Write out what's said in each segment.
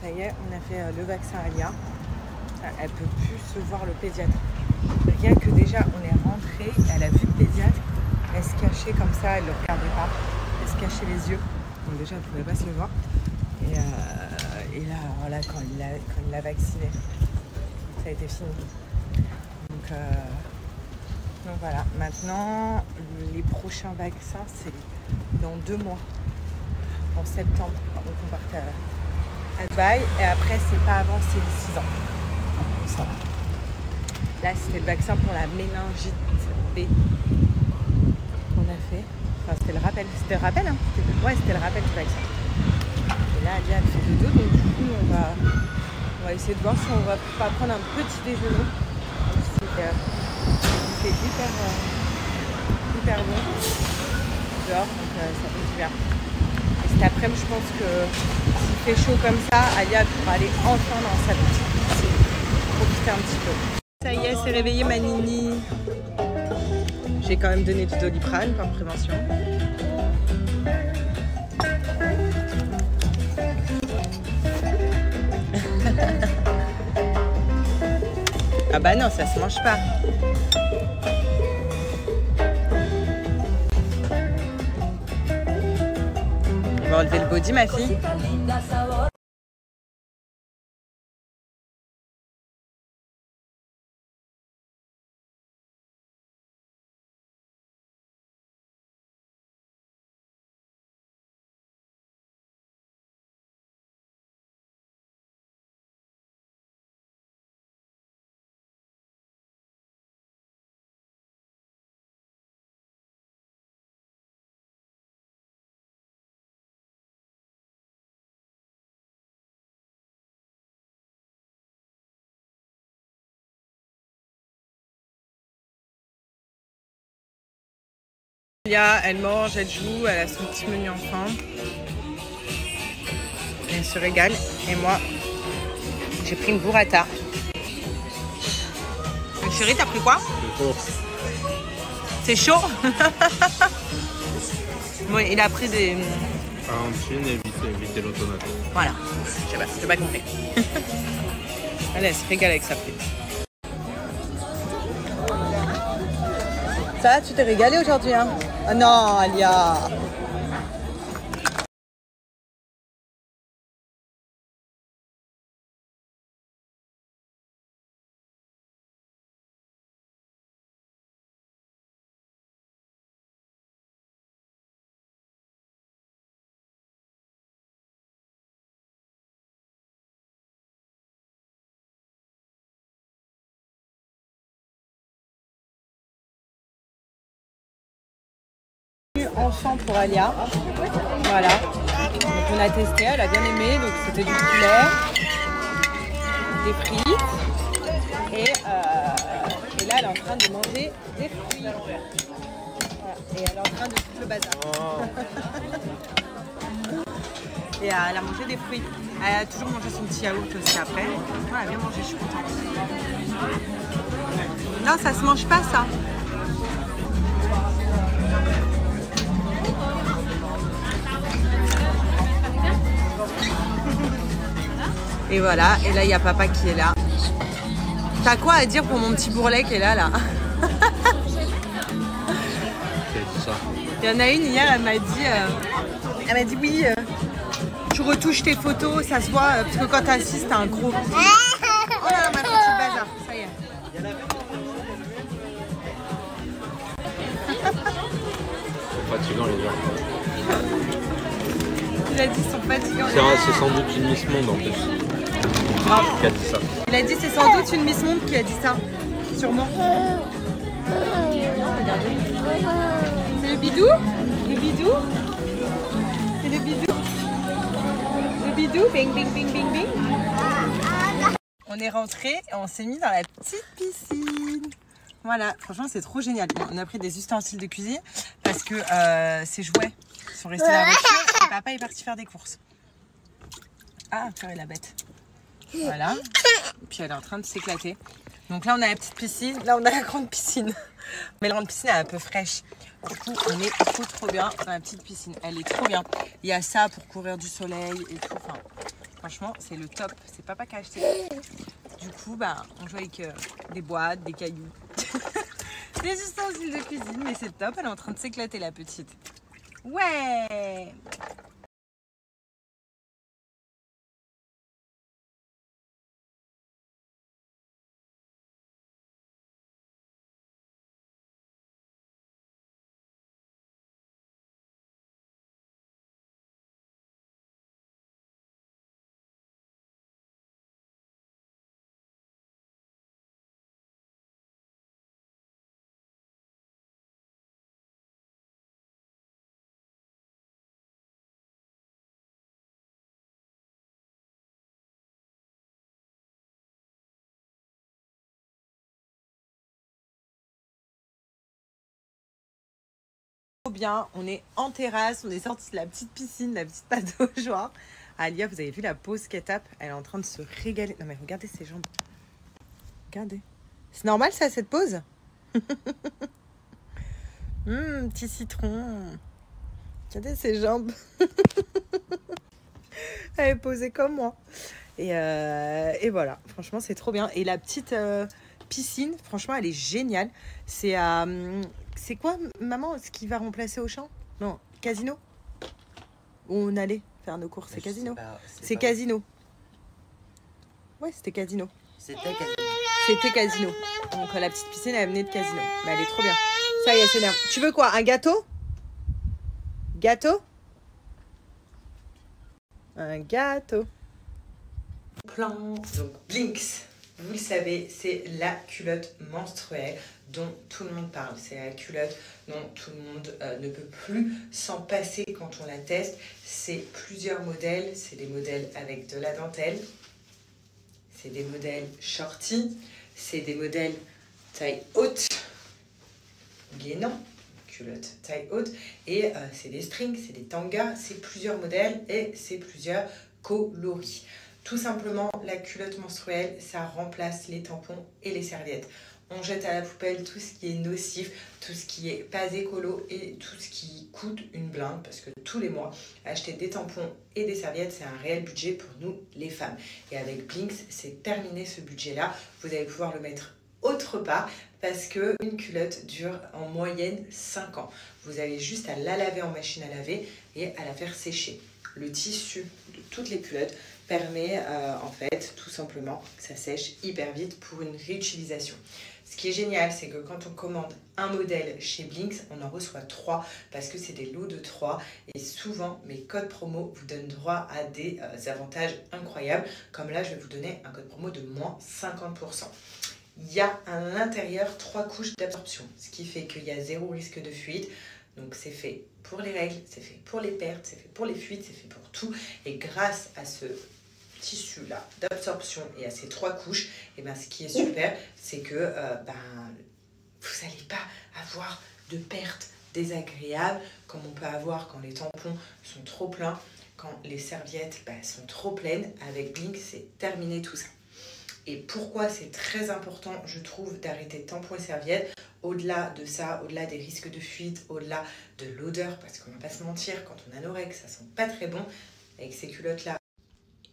ça y est, on a fait le vaccin à Lia. Elle peut plus se voir le pédiatre. Rien que déjà, on est rentré, elle a vu le pédiatre, elle se cachait comme ça, elle ne le regardait pas, elle se cachait les yeux. Donc déjà, elle ne pouvait pas se le voir. Et là, voilà, quand il l'a vacciné, ça a été fini. Donc voilà, maintenant, les prochains vaccins, c'est dans 2 mois, en septembre. Donc on partait à Dubaï, et après, c'est pas avant, c'est les 6 ans. Donc ça va. Là, c'était le vaccin pour la méningite B qu'on a fait. Enfin, c'était le rappel. C'était le rappel, hein? Ouais, c'était le rappel du vaccin. Et là, Alia, elle fait dodo, donc du coup, on va essayer de voir si on va pas prendre un petit déjeuner. C'est hyper bon dehors, donc ça fait du bien. Et cet après-midi, je pense que s'il fait chaud comme ça, Alia pourra aller enfin dans sa petite piscine, profiter un petit peu. Ça y est, c'est réveillé ma Nini. J'ai quand même donné du Doliprane par prévention. Ah bah non, ça se mange pas. On va enlever le body, ma fille. Elle mange, elle joue, elle a son petit menu enfant. Elle se régale. Et moi, j'ai pris une burrata. Chérie, t'as pris quoi? C'est chaud. Bon, il a pris des... Arancine et vitello tomato. Voilà, j'ai pas compris. Elle se régale avec sa frite. Ça, tu t'es régalée aujourd'hui, hein? Oh non, Alia! Enfant pour Alia, voilà. Donc on a testé, elle a bien aimé. Donc c'était du poulet, des frites, et là elle est en train de manger des fruits. Voilà. Et elle est en train de foutre le bazar. Et elle a mangé des fruits. Elle a toujours mangé son petit yaourt aussi après. Ouais, elle a bien mangé, je suis contente. Non, ça se mange pas ça. Et voilà, et là il y a papa qui est là. T'as quoi à dire pour mon petit bourrelet qui est là Il y en a une hier, elle m'a dit oui, tu retouches tes photos, ça se voit, parce que quand t'assistes, t'as un gros... Oh là, ma petite bazar, ça y est. C'est fatigant les gens. Il a dit ils sont fatigants. C'est sans doute une Miss Monde en plus. Qui a dit ça. Il a dit c'est sans doute une Miss Monde qui a dit ça. Sûrement. Regardez. C'est le bidou? Le bidou? C'est le bidou? Le bidou? Bing bing bing bing bing. On est rentré et on s'est mis dans la petite piscine. Voilà, franchement c'est trop génial. On a pris des ustensiles de cuisine parce que ces jouets sont restés dans la voiture et papa est parti faire des courses. Ah, purée la bête. Voilà. Puis elle est en train de s'éclater. Donc là on a la petite piscine, là on a la grande piscine. Mais la grande piscine elle est un peu fraîche. Du coup on est trop bien dans la petite piscine. Elle est trop bien. Il y a ça pour courir du soleil et tout. Enfin, Franchement, c'est le top. C'est papa qui a acheté. Du coup, bah, on joue avec des boîtes, des cailloux, des ustensiles de cuisine. Mais c'est top. Elle est en train de s'éclater, la petite. Ouais! Bien, on est en terrasse, on est sorti de la petite piscine, la petite pâte aux joie. Alia, vous avez vu la pause qu'elle tape? Elle est en train de se régaler. Non mais regardez ses jambes. Regardez. C'est normal ça, cette pause? Petit citron. Regardez ses jambes. Elle est posée comme moi. Et voilà, franchement c'est trop bien. Et la petite piscine, franchement elle est géniale. C'est quoi, maman, ce qui va remplacer Auchan? Non, Casino? Où on allait faire nos courses, c'est Casino. C'est Casino. Ouais, c'était Casino. C'était Casino. Donc la petite piscine, elle venait de Casino. Mais elle est trop bien. Ça y est, c'est nerf. Tu veux quoi? Un gâteau? Gâteau? Un gâteau. Plan. Donc Blinks. Vous le savez, c'est la culotte menstruelle dont tout le monde parle. C'est la culotte dont tout le monde ne peut plus s'en passer quand on la teste. C'est plusieurs modèles. C'est des modèles avec de la dentelle. C'est des modèles shorty. C'est des modèles taille haute. Guénon. Culotte taille haute. Et c'est des strings, c'est des tangas. C'est plusieurs modèles et c'est plusieurs coloris. Tout simplement, la culotte menstruelle, ça remplace les tampons et les serviettes. On jette à la poubelle tout ce qui est nocif, tout ce qui est pas écolo et tout ce qui coûte une blinde. Parce que tous les mois, acheter des tampons et des serviettes, c'est un réel budget pour nous, les femmes. Et avec Blinks, c'est terminé ce budget-là. Vous allez pouvoir le mettre autre part parce qu'une culotte dure en moyenne 5 ans. Vous avez juste à la laver en machine à laver et à la faire sécher. Le tissu de toutes les culottes permet en fait tout simplement que ça sèche hyper vite pour une réutilisation. Ce qui est génial, c'est que quand on commande un modèle chez Blinks, on en reçoit 3 parce que c'est des lots de 3 et souvent mes codes promo vous donnent droit à des avantages incroyables. Comme là, je vais vous donner un code promo de moins 50%. Il y a à l'intérieur 3 couches d'absorption, ce qui fait qu'il y a 0 risque de fuite. Donc c'est fait pour les règles, c'est fait pour les pertes, c'est fait pour les fuites, c'est fait pour tout. Et grâce à ce tissu-là d'absorption et à ces 3 couches, et ben, ce qui est super, c'est que vous n'allez pas avoir de pertes désagréables comme on peut avoir quand les tampons sont trop pleins, quand les serviettes sont trop pleines. Avec Blinks, c'est terminé tout ça. Et pourquoi c'est très important, je trouve, d'arrêter tampons et serviettes, au-delà de ça, au-delà des risques de fuite, au-delà de l'odeur, parce qu'on ne va pas se mentir, quand on a nos règles, ça sent pas très bon avec ces culottes-là.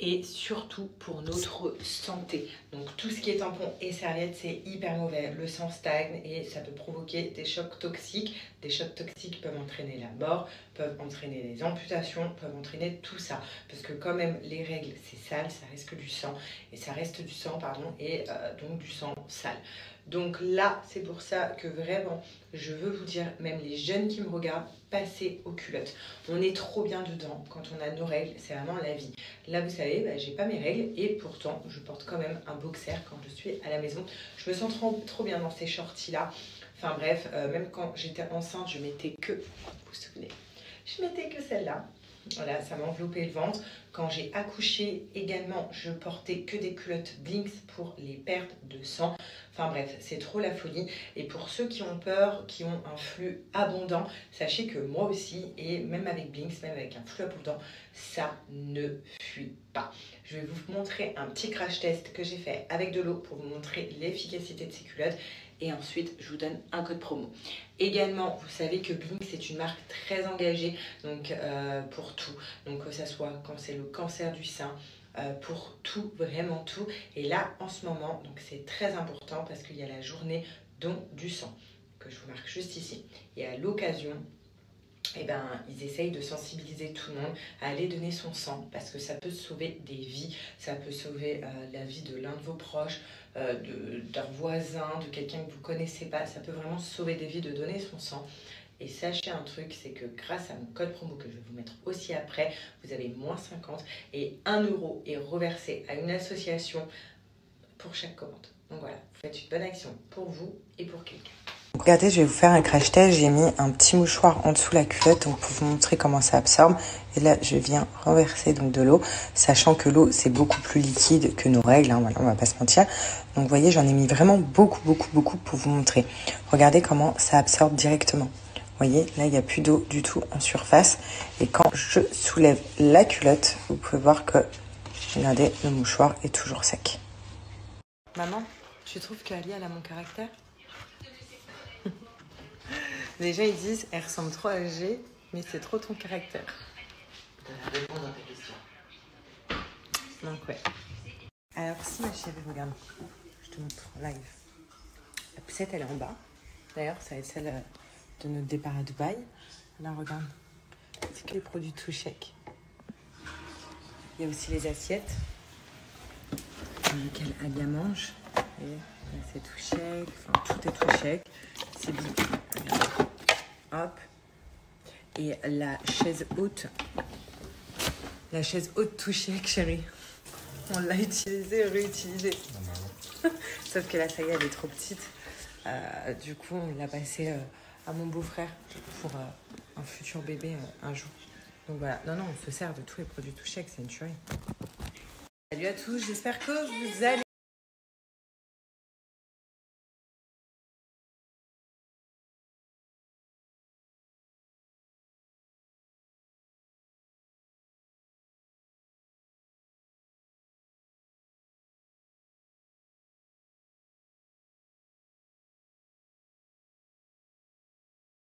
Et surtout pour notre santé. Donc tout ce qui est tampons et serviettes, c'est hyper mauvais. Le sang stagne et ça peut provoquer des chocs toxiques. Des chocs toxiques peuvent entraîner la mort, peuvent entraîner des amputations, peuvent entraîner tout ça. Parce que quand même, les règles, c'est sale, ça reste du sang. Et ça reste du sang, pardon, et donc du sang sale. Donc là, c'est pour ça que vraiment, je veux vous dire, même les jeunes qui me regardent, passez aux culottes. On est trop bien dedans quand on a nos règles, c'est vraiment la vie. Là, vous savez, j'ai pas mes règles et pourtant, je porte quand même un boxer quand je suis à la maison. Je me sens trop bien dans ces shorties-là. Enfin bref, même quand j'étais enceinte, je mettais que, vous vous souvenez, je mettais que celle-là. Voilà, ça m'enveloppait le ventre. Quand j'ai accouché également, je portais que des culottes Blinks pour les pertes de sang. Enfin bref, c'est trop la folie. Et pour ceux qui ont peur, qui ont un flux abondant, sachez que moi aussi, et même avec Blinks, même avec un flux abondant, ça ne fuit pas. Je vais vous montrer un petit crash test que j'ai fait avec de l'eau pour vous montrer l'efficacité de ces culottes. Et ensuite, je vous donne un code promo. Également, vous savez que Blinks est une marque très engagée donc, pour tout. Donc que ce soit quand c'est le cancer du sein, pour tout, vraiment tout. Et là, en ce moment, donc c'est très important parce qu'il y a la journée don du sang, que je vous marque juste ici. Et à l'occasion, eh ben, ils essayent de sensibiliser tout le monde à aller donner son sang parce que ça peut sauver des vies, ça peut sauver la vie de l'un de vos proches, d'un voisin, de quelqu'un que vous ne connaissez pas. Ça peut vraiment sauver des vies de donner son sang. Et sachez un truc, c'est que grâce à mon code promo que je vais vous mettre aussi après, vous avez moins 50 et 1 € est reversé à une association pour chaque commande. Donc voilà, vous faites une bonne action pour vous et pour quelqu'un. Regardez, je vais vous faire un crash test. J'ai mis un petit mouchoir en dessous la culotte donc pour vous montrer comment ça absorbe. Et là, je viens renverser donc de l'eau, sachant que l'eau c'est beaucoup plus liquide que nos règles. Hein, voilà, on va pas se mentir. Donc, vous voyez, j'en ai mis vraiment beaucoup pour vous montrer. Regardez comment ça absorbe directement. Vous voyez, là, il n'y a plus d'eau du tout en surface. Et quand je soulève la culotte, vous pouvez voir que, regardez, le mouchoir est toujours sec. Maman, tu trouves qu'Ali, elle a mon caractère? Les gens, ils disent, elle ressemble trop à G, mais c'est trop ton caractère. Je vais répondre à ta question. Donc, ouais. Alors, si ma chérie, regarde, je te montre en live. La poussette, elle est en bas. D'ailleurs, ça va être celle de notre départ à Dubaï. Là, regarde. C'est que les produits tout chèques. Il y a aussi les assiettes. Quelle Alia mange. Vous voyez, là, c'est tout chèque. Enfin, tout est tout chèque. C'est bien. Hop. Et la chaise haute. La chaise haute tout chèque, chérie. On l'a utilisée et réutilisée. Sauf que là, ça y est, elle est trop petite. Du coup, on l'a passée à mon beau-frère pour un futur bébé un jour. Donc voilà. Non, on se sert de tous les produits tout chèques. C'est une tuerie. Salut à tous. J'espère que vous allez